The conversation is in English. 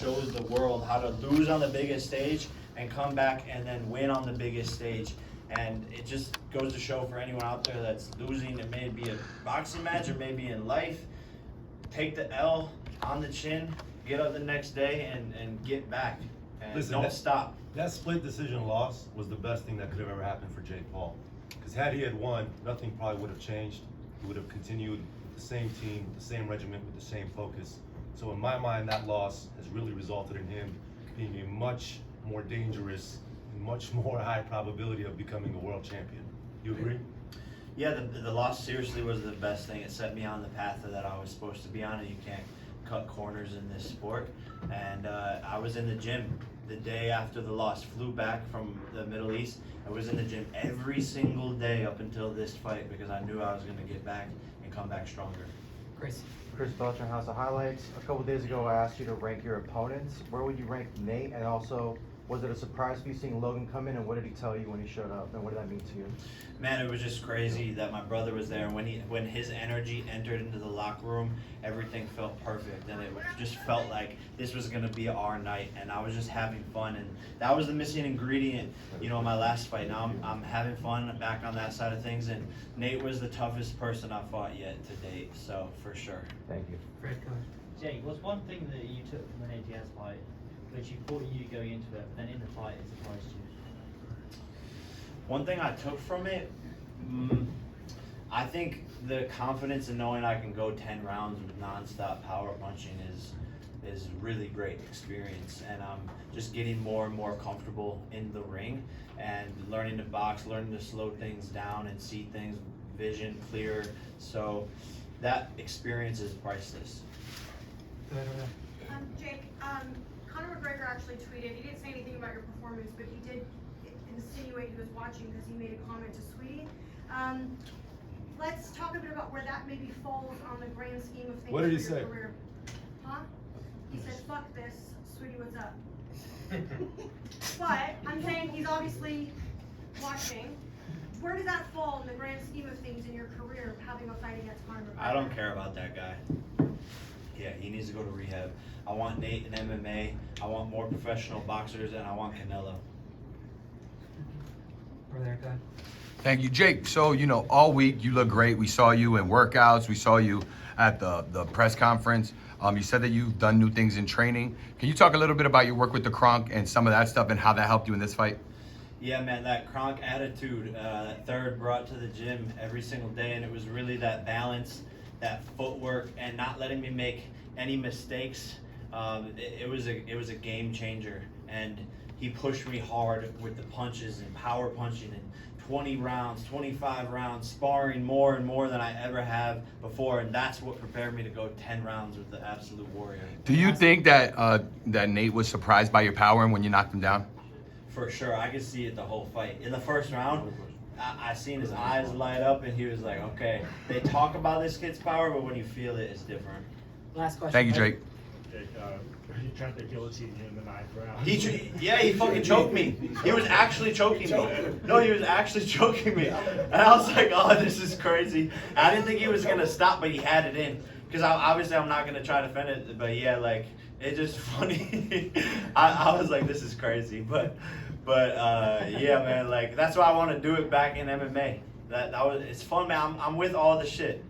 shows the world how to lose on the biggest stage and come back and then win on the biggest stage. And it just goes to show for anyone out there that's losing, it may be a boxing match or maybe in life, take the L on the chin, get up the next day and get back. And Listen, don't stop. That split decision loss was the best thing that could have ever happened for Jake Paul. Because had he had won, nothing probably would have changed. He would have continued with the same team, with the same regiment, with the same focus. So in my mind, that loss has really resulted in him being a much more dangerous, much more high probability of becoming a world champion. You agree? Yeah, the loss seriously was the best thing. It set me on the path that I was supposed to be on, and you can't cut corners in this sport. And I was in the gym the day after the loss, flew back from the Middle East. I was in the gym every single day up until this fight because I knew I was going to get back and come back stronger. Chris Belcher, House of Highlights. A couple days ago, I asked you to rank your opponents. Where would you rank Nate? And also, was it a surprise for you seeing Logan come in? And what did he tell you when he showed up? And what did that mean to you? Man, it was just crazy that my brother was there. When his energy entered into the locker room, everything felt perfect, and it just felt like this was gonna be our night. And I was just having fun, and that was the missing ingredient, in my last fight. Now I'm having fun back on that side of things, and Nate was the toughest person I've fought yet to date. So for sure. Thank you. Jake, what's one thing that you took from the Nate Diaz fight, which you thought you going into it, but then in the fight it surprised you? One thing I took from it, I think the confidence in knowing I can go 10 rounds with nonstop power punching is really great experience, and I'm just getting more and more comfortable in the ring and learning to box, learning to slow things down and see things, vision clear. So that experience is priceless. Jake, Conor McGregor actually tweeted, he didn't say anything about your performance, but he did insinuate he was watching because he made a comment to Sweetie. Let's talk a bit about where that maybe falls on the grand scheme of things. What did he for your say? Career. Huh? He said, fuck this, Sweetie, what's up? But I'm saying he's obviously watching. Where does that fall in the grand scheme of things in your career, having a fight against Conor McGregor? I don't care about that guy. Yeah, he needs to go to rehab. I want Nate in MMA. I want more professional boxers, and I want Canelo. Thank you, Jake. So, all week you look great. We saw you in workouts. We saw you at the press conference. You said that you've done new things in training. Can you talk a little bit about your work with the Kronk and some of that stuff and how that helped you in this fight? Yeah, man, that Kronk attitude, that third brought to the gym every single day, and it was really that balance, that footwork, and not letting me make any mistakes. It was a game changer, and he pushed me hard with the punches and power punching and 20 rounds, 25 rounds, sparring more and more than I ever have before, and that's what prepared me to go 10 rounds with the Absolute Warrior. Do you think that that Nate was surprised by your power and when you knocked him down? For sure, I could see it the whole fight. In the first round, I seen his eyes light up, and he was like, okay, they talk about this kid's power, but when you feel it, it's different. Last question. Thank you, Jake. He tried to guillotine you in the 9th round. He fucking choked me. He was actually choking me. No, he was actually choking me. And I was like, oh, this is crazy. I didn't think he was going to stop, but he had it in. Because obviously I'm not going to try to defend it, but yeah, like, it's just funny. I was like, this is crazy. But yeah, man, like, that's why I want to do it back in MMA. It's fun, man. I'm with all the shit.